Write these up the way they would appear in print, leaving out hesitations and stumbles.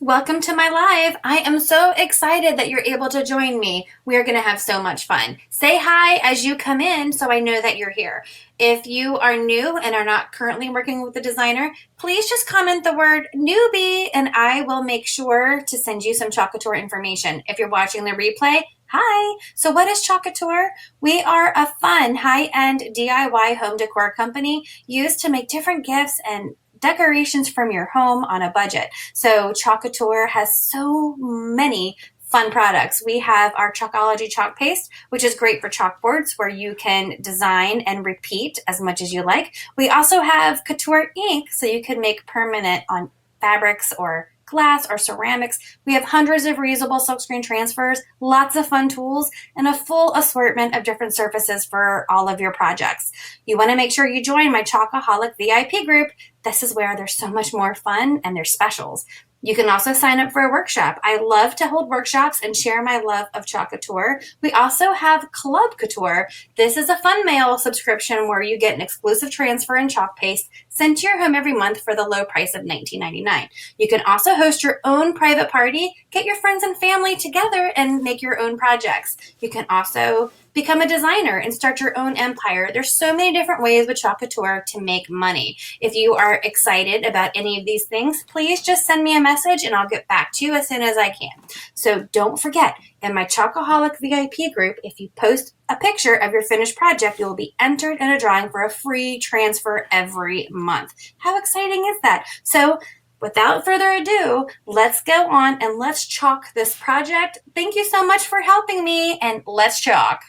Welcome to my live. I am so excited that you're able to join me. We are going to have so much fun. Say hi as you come in so I know that you're here. If you are new and are not currently working with a designer, please just comment the word newbie and I will make sure to send you some Chalkatour information. If you're watching the replay, hi. So what is Chalkatour? We are a fun, high-end DIY home decor company used to make different gifts and decorations from your home on a budget. So Chalkatour has so many fun products. We have our Chalkology Chalk Paste, which is great for chalkboards where you can design and repeat as much as you like. We also have Couture ink, so you can make permanent on fabrics or glass or ceramics. We have hundreds of reusable silkscreen transfers, lots of fun tools, and a full assortment of different surfaces for all of your projects. You want to make sure you join my Chalkaholic VIP group. This is where there's so much more fun and there's specials. You can also sign up for a workshop. I love to hold workshops and share my love of Chalkatour. We also have Club Couture. This is a fun mail subscription where you get an exclusive transfer and chalk paste sent to your home every month for the low price of $19.99. You can also host your own private party, get your friends and family together and make your own projects. You can also become a designer and start your own empire. There's so many different ways with Chalkatour to make money. If you are excited about any of these things, please just send me a message and I'll get back to you as soon as I can. So don't forget, in my Chalkaholic VIP group, if you post a picture of your finished project, you will be entered in a drawing for a free transfer every month. How exciting is that? So without further ado, let's go on and let's chalk this project. Thank you so much for helping me, and let's chalk.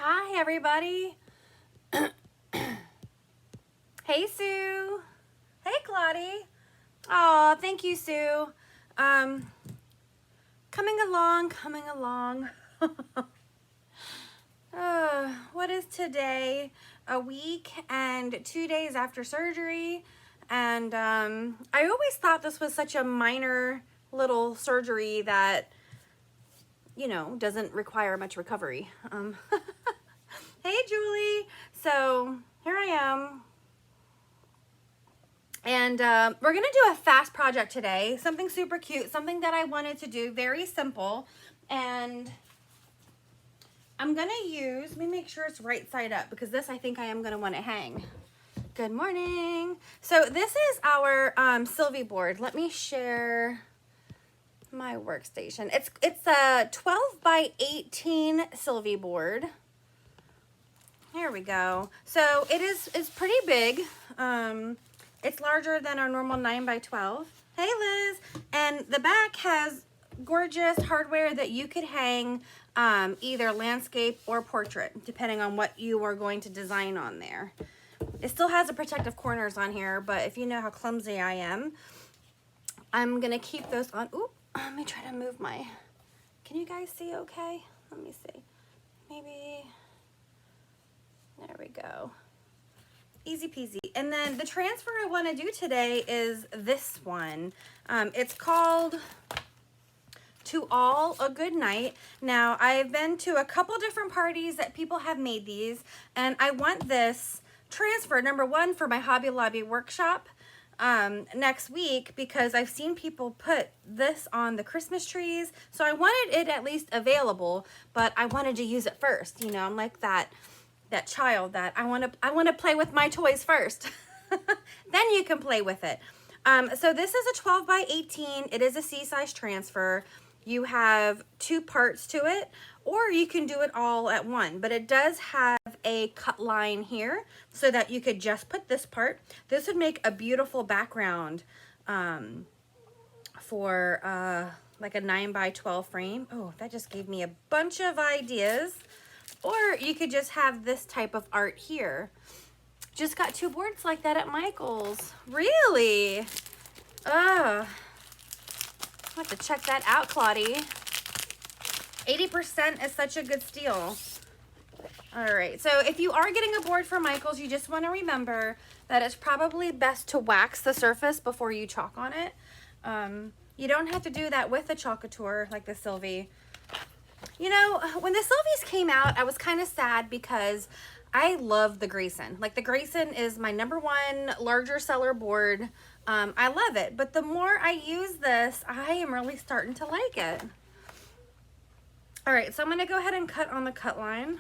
Hi, everybody. Hey, Sue. Hey, Claudie. Oh, thank you, Sue. Coming along. What is today? A week and 2 days after surgery. And I always thought this was such a minor little surgery that, you know, doesn't require much recovery. Hey, Julie. So here I am. And we're going to do a fast project today. Something super cute. Something that I wanted to do. Very simple. And I'm going to use, let me make sure it's right side up because this I think I am going to want to hang. Good morning. So this is our Sylvie board. Let me share my workstation. It's a 12 by 18 Sylvie board. Here we go. So it's pretty big. It's larger than our normal 9 by 12. Hey, Liz. And the back has gorgeous hardware that you could hang either landscape or portrait, depending on what you are going to design on there. It still has the protective corners on here, but if you know how clumsy I am, I'm going to keep those on. Ooh, let me try to move my, can you guys see okay? Let me see. Maybe, there we go. Easy peasy. And then the transfer I want to do today is this one. It's called To All a Good Night. Now, I've been to a couple different parties that people have made these, and I want this transfer, number one, for my Hobby Lobby workshop next week, because I've seen people put this on the Christmas trees. So I wanted it at least available, but I wanted to use it first. You know, I'm like that child that I want to play with my toys first. Then you can play with it. So this is a 12 by 18. It is a C-size transfer. You have two parts to it, or you can do it all at one, but it does have a cut line here so that you could just put this part. This would make a beautiful background for like a 9 by 12 frame. Oh, that just gave me a bunch of ideas. Or you could just have this type of art here. Just got two boards like that at Michael's. Really? have to check that out, Claudie. 80% is such a good steal. All right, so if you are getting a board from Michael's, you just want to remember that it's probably best to wax the surface before you chalk on it. You don't have to do that with the Chalk Couture like the Sylvie. You know, when the Sylvies came out, I was kind of sad because I love the Grayson. Like, the Grayson is my #1 larger seller board. I love it, but the more I use this, I am really starting to like it. All right, so I'm gonna go ahead and cut on the cut line.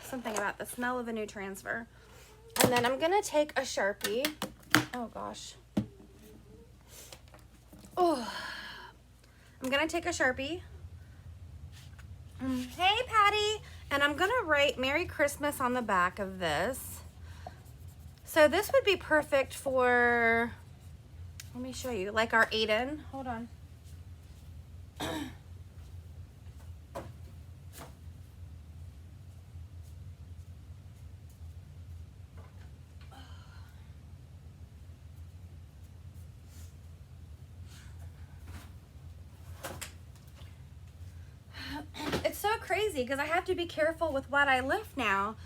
Something about the smell of a new transfer. And then I'm gonna take a Sharpie. Oh gosh. Oh, I'm gonna take a Sharpie. Hey Patty, and I'm gonna write Merry Christmas on the back of this. So this would be perfect for, let me show you, like our Aiden. Hold on. It's so crazy because I have to be careful with what I lift now,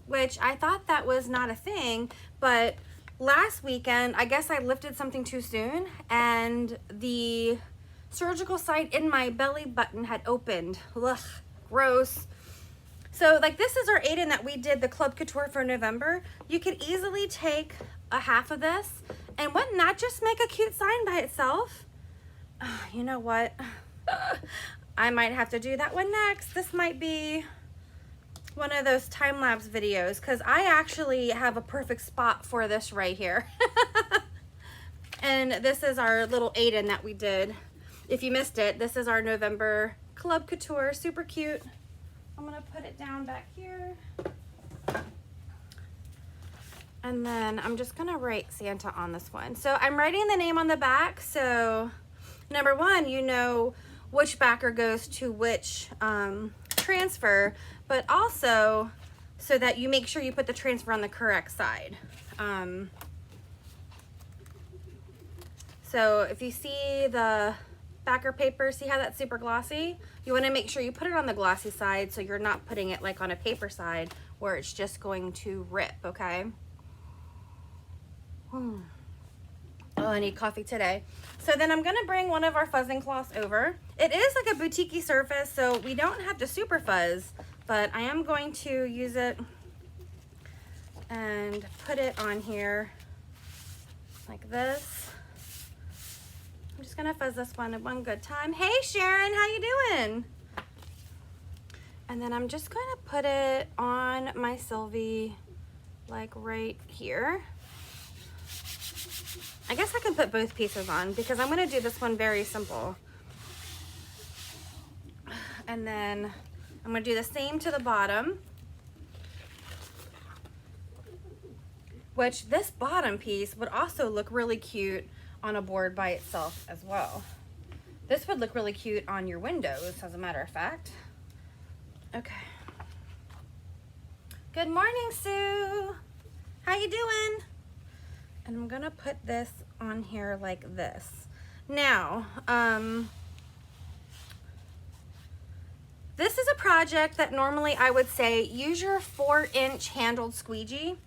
which I thought that was not a thing, but last weekend I guess I lifted something too soon and the surgical site in my belly button had opened. Ugh, gross. So like, this is our Aiden that we did the Club Couture for November. You could easily take a half of this, and wouldn't that just make a cute sign by itself? You know what? I might have to do that one next. This might be one of those time-lapse videos because I actually have a perfect spot for this right here. And this is our little Aiden that we did. If you missed it, this is our November Club Couture. Super cute. I'm gonna put it down back here. And then I'm just gonna write Santa on this one. So I'm writing the name on the back. So #1, you know which backer goes to which transfer, but also so that you make sure you put the transfer on the correct side. So if you see the backer paper, see how that's super glossy? You want to make sure you put it on the glossy side so you're not putting it like on a paper side where it's just going to rip, okay? Oh, I need coffee today. So then I'm gonna bring one of our fuzzing cloths over. It is like a boutique-y surface, so we don't have to super fuzz, but I am going to use it and put it on here like this. I'm just gonna fuzz this one at one good time. Hey Sharon, how you doing? And then I'm just gonna put it on my Sylvie, like right here. I guess I can put both pieces on because I'm gonna do this one very simple. And then I'm gonna do the same to the bottom, which this bottom piece would also look really cute on a board by itself as well. This would look really cute on your windows, as a matter of fact. Okay. Good morning, Sue. How you doing? And I'm gonna put this on here like this. Now, this is a project that normally I would say use your 4-inch handled squeegee.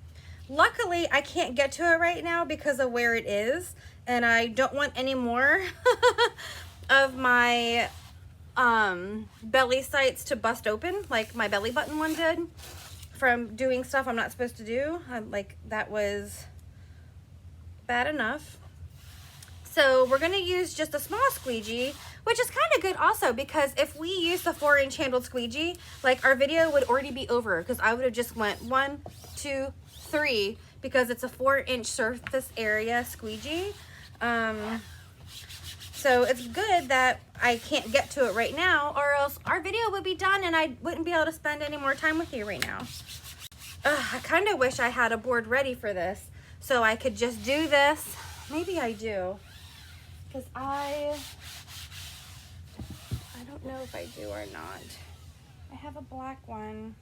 Luckily, I can't get to it right now because of where it is, and I don't want any more of my belly sites to bust open like my belly button one did from doing stuff I'm not supposed to do. Like, that was bad enough. So we're gonna use just a small squeegee, which is kind of good also because if we use the 4-inch handled squeegee, like, our video would already be over because I would have just went 1, 2, 3 because it's a 4-inch surface area squeegee. So it's good that I can't get to it right now, or else our video would be done and I wouldn't be able to spend any more time with you right now. I kind of wish I had a board ready for this so I could just do this. Maybe I do, because I don't know if I do or not. I have a black one.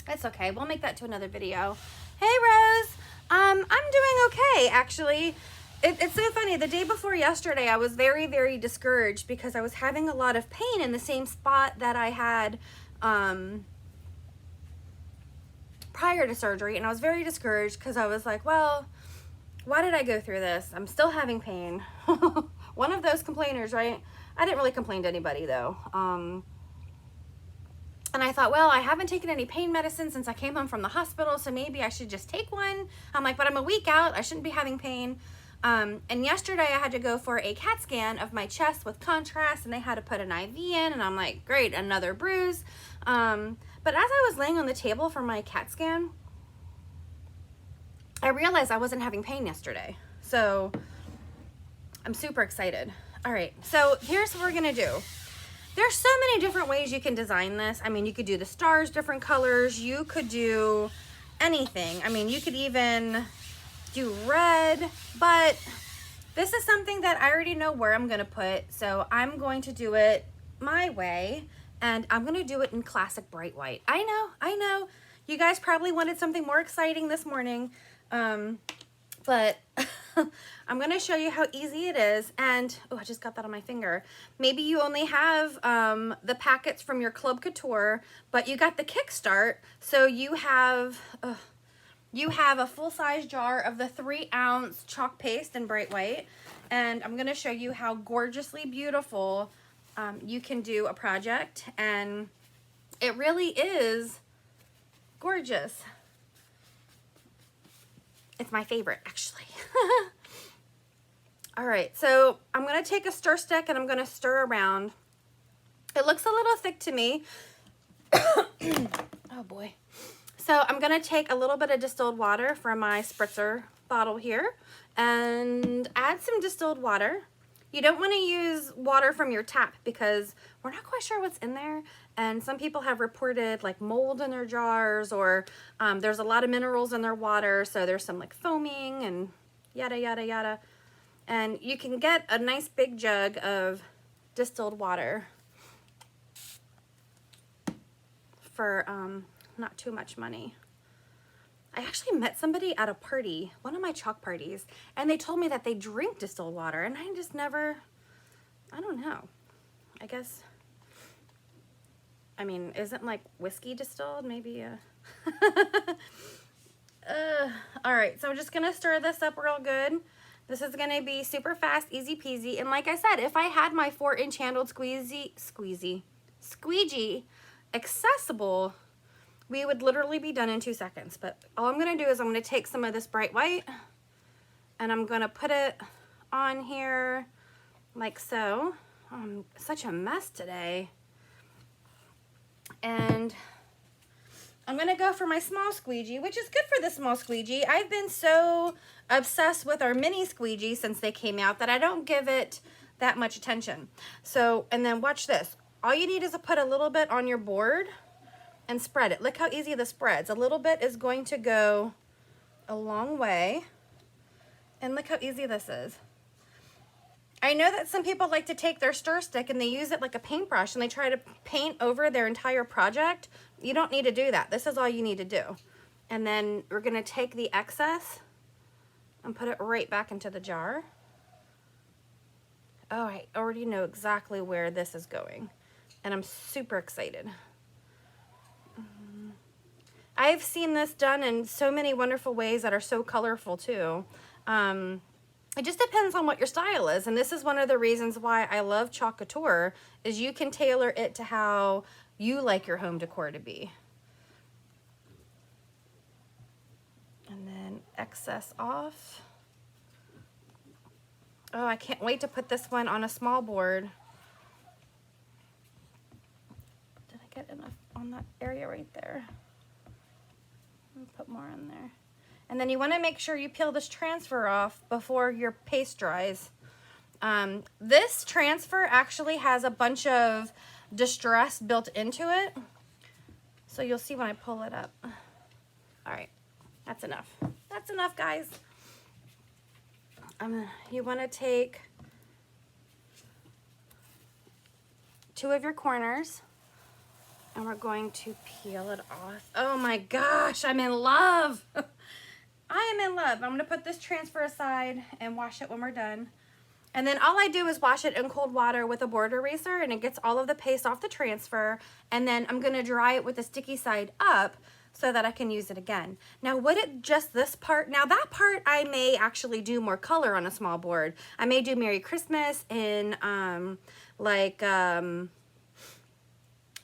That's okay. We'll make that to another video. Hey, Rose. I'm doing okay, actually. It's so funny. The day before yesterday, I was very, very discouraged because I was having a lot of pain in the same spot that I had prior to surgery. And I was very discouraged because I was like, well, why did I go through this? I'm still having pain. One of those complainers, right? I didn't really complain to anybody, though. And I thought, well, I haven't taken any pain medicine since I came home from the hospital, so maybe I should just take one. I'm like, but I'm a week out. I shouldn't be having pain. And yesterday I had to go for a CAT scan of my chest with contrast, and they had to put an IV in, and I'm like, great, another bruise. But as I was laying on the table for my CAT scan, I realized I wasn't having pain yesterday. So I'm super excited. All right, so here's what we're gonna do. There's so many different ways you can design this. I mean, you could do the stars different colors. You could do anything. I mean, you could even do red, but this is something that I already know where I'm gonna put. So I'm going to do it my way, and I'm gonna do it in classic bright white. I know. You guys probably wanted something more exciting this morning, but I'm going to show you how easy it is. And oh, I just got that on my finger. Maybe you only have the packets from your Club Couture, but you got the Kickstart, so you have a full-size jar of the 3-ounce chalk paste in bright white. And I'm going to show you how gorgeously beautiful you can do a project, and it really is gorgeous. It's my favorite, actually. All right, so I'm gonna take a stir stick and I'm gonna stir around. It looks a little thick to me. Oh boy. So I'm gonna take a little bit of distilled water from my spritzer bottle here and add some distilled water. You don't want to use water from your tap because we're not quite sure what's in there. And some people have reported like mold in their jars, or there's a lot of minerals in their water. So there's some like foaming and yada, yada, yada. And you can get a nice big jug of distilled water for not too much money. I actually met somebody at a party, one of my chalk parties, and they told me that they drink distilled water, and I just never, I don't know. I guess, I mean, isn't like whiskey distilled? Maybe, all right, so I'm just gonna stir this up real good. This is gonna be super fast, easy peasy, and like I said, if I had my 4-inch handled squeegee accessible, we would literally be done in 2 seconds. But all I'm gonna do is I'm gonna take some of this bright white and I'm gonna put it on here like so. I'm such a mess today. And I'm gonna go for my small squeegee, which is good for the small squeegee. I've been so obsessed with our mini squeegee since they came out that I don't give it that much attention. So, and then watch this. All you need is to put a little bit on your board and spread it. Look how easy this spreads. A little bit is going to go a long way. And look how easy this is. I know that some people like to take their stir stick and they use it like a paintbrush and they try to paint over their entire project. You don't need to do that. This is all you need to do. And then we're gonna take the excess and put it right back into the jar. Oh, I already know exactly where this is going. And I'm super excited. I've seen this done in so many wonderful ways that are so colorful too. It just depends on what your style is. And this is one of the reasons why I love Chalk Couture, is you can tailor it to how you like your home decor to be. And then excess off. Oh, I can't wait to put this one on a small board. Did I get enough on that area right there? Put more in there. And then you want to make sure you peel this transfer off before your paste dries. This transfer actually has a bunch of distress built into it. So you'll see when I pull it up. All right, that's enough. That's enough, guys. You want to take 2 of your corners. And we're going to peel it off. Oh my gosh, I'm in love. I am in love. I'm gonna put this transfer aside and wash it when we're done. And then all I do is wash it in cold water with a board eraser, and it gets all of the paste off the transfer. And then I'm gonna dry it with the sticky side up so that I can use it again. Now, would it just this part? Now that part I may actually do more color on a small board. I may do Merry Christmas in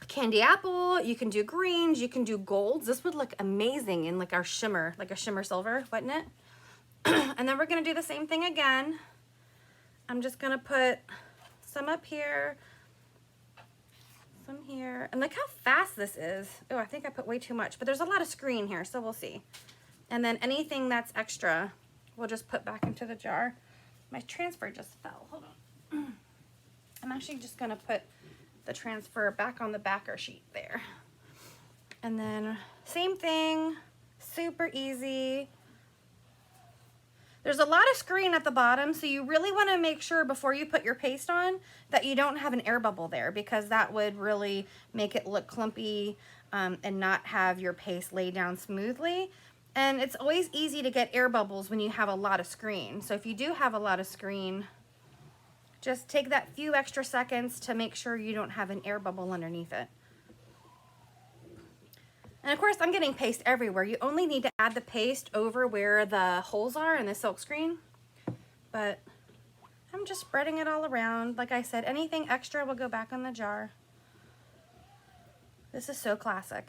candy apple. You can do greens, you can do golds. This would look amazing in like our shimmer, like a shimmer silver, wouldn't it? And then we're gonna do the same thing again. I'm just gonna put some up here, some here, and look how fast this is. Oh, I think I put way too much, but there's a lot of screen here, so we'll see. And then anything that's extra, we'll just put back into the jar. My transfer just fell, hold on. I'm actually just gonna put the transfer back on the backer sheet there. And then same thing, super easy. There's a lot of screen at the bottom, so you really want to make sure before you put your paste on that you don't have an air bubble there, because that would really make it look clumpy and not have your paste lay down smoothly. And it's always easy to get air bubbles when you have a lot of screen. So if you do have a lot of screen, just take that few extra seconds to make sure you don't have an air bubble underneath it. And of course, I'm getting paste everywhere. You only need to add the paste over where the holes are in the silk screen. But I'm just spreading it all around. Like I said, anything extra will go back in the jar. This is so classic.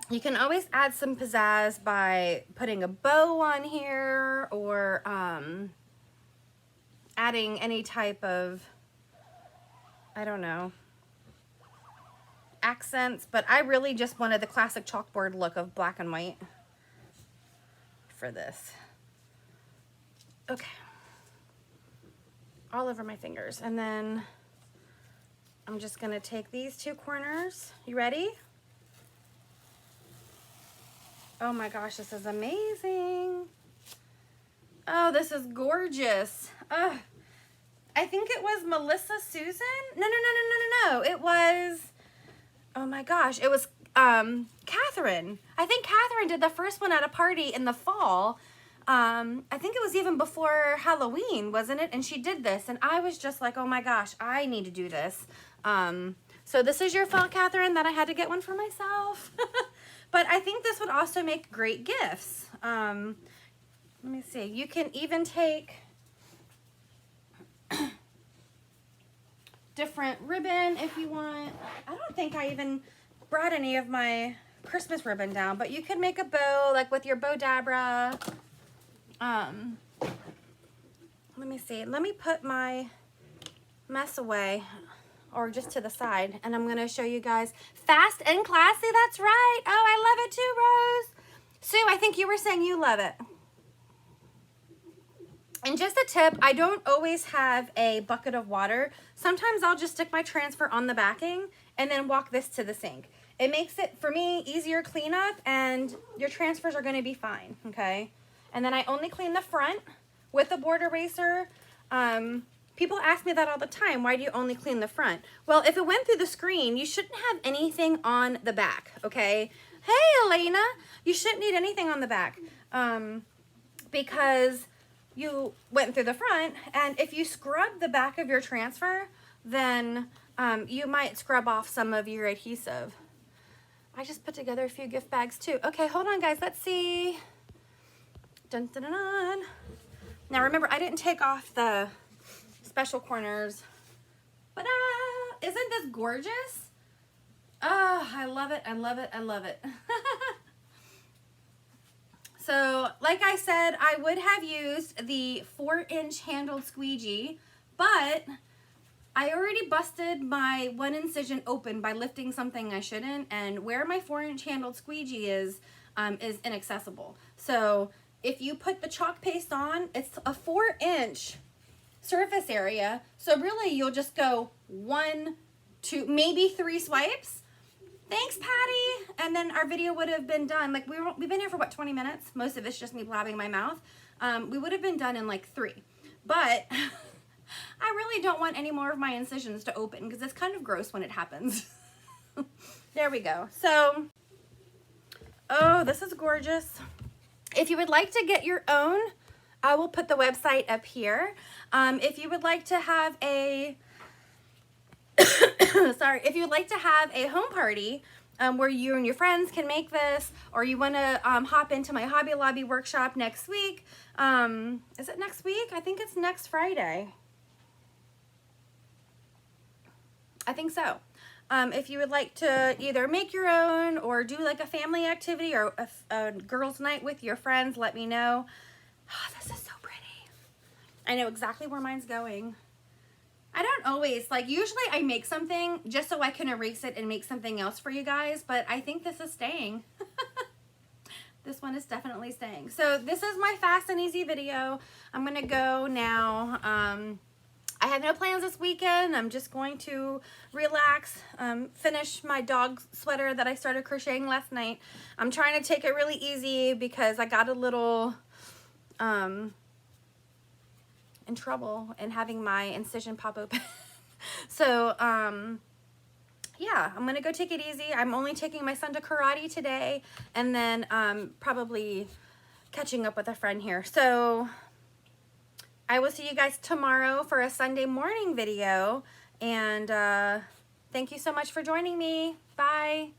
You can always add some pizzazz by putting a bow on here, or adding any type of, I don't know, accents, but I really just wanted the classic chalkboard look of black and white for this. Okay. All over my fingers. And then I'm just gonna take these two corners. You ready? Oh my gosh, this is amazing. Oh, this is gorgeous. I think it was Melissa Susan. No. It was, oh my gosh, it was Catherine. I think Catherine did the first one at a party in the fall. I think it was even before Halloween, wasn't it? And she did this, and I was just like, oh my gosh, I need to do this. So this is your fault, Catherine, that I had to get one for myself. But I think this would also make great gifts. Let me see. You can even take different ribbon if you want. I don't think I even brought any of my Christmas ribbon down, but you could make a bow like with your bow dabra. Let me see. Let me put my mess away, or just to the side, and I'm gonna show you guys. Fast and classy, that's right. Oh, I love it too, Rose. Sue, I think you were saying you love it. And just a tip, I don't always have a bucket of water. Sometimes I'll just stick my transfer on the backing and then walk this to the sink. It makes it, for me, easier cleanup, and your transfers are gonna be fine, okay? And then I only clean the front with a board eraser. People ask me that all the time. Why do you only clean the front? Well, if it went through the screen, you shouldn't have anything on the back, okay? Hey, Elena, you shouldn't need anything on the back because you went through the front, and if you scrub the back of your transfer, then you might scrub off some of your adhesive. I just put together a few gift bags too. Okay, hold on, guys. Let's see. Dun, dun, dun, dun. Now remember, I didn't take off the special corners. But isn't this gorgeous? Oh, I love it. I love it. I love it. So, like I said, I would have used the 4-inch handled squeegee, but I already busted my one incision open by lifting something I shouldn't, and where my 4-inch handled squeegee is inaccessible. So if you put the chalk paste on, it's a 4-inch surface area. So really you'll just go 1, 2, maybe 3 swipes. Thanks, Patty. And then our video would have been done. Like we've been here for what, 20 minutes? Most of it's just me blabbing my mouth. We would have been done in like 3. But I really don't want any more of my incisions to open because it's kind of gross when it happens. There we go. So, oh, this is gorgeous. If you would like to get your own, I will put the website up here. If you would like to have a, sorry, if you would like to have a home party where you and your friends can make this, or you want to hop into my Hobby Lobby workshop next week. Is it next week? I think it's next Friday. I think so. If you would like to either make your own or do like a family activity or a girls' night with your friends, let me know. Oh, this is so pretty. I know exactly where mine's going. I don't always, like, usually I make something just so I can erase it and make something else for you guys, but I think this is staying. This one is definitely staying. So this is my fast and easy video. I'm gonna go now. I have no plans this weekend. I'm just going to relax, finish my dog sweater that I started crocheting last night. I'm trying to take it really easy because I got a little in trouble in having my incision pop open. So, yeah, I'm gonna go take it easy. I'm only taking my son to karate today, and then probably catching up with a friend here. So I will see you guys tomorrow for a Sunday morning video, and thank you so much for joining me. Bye.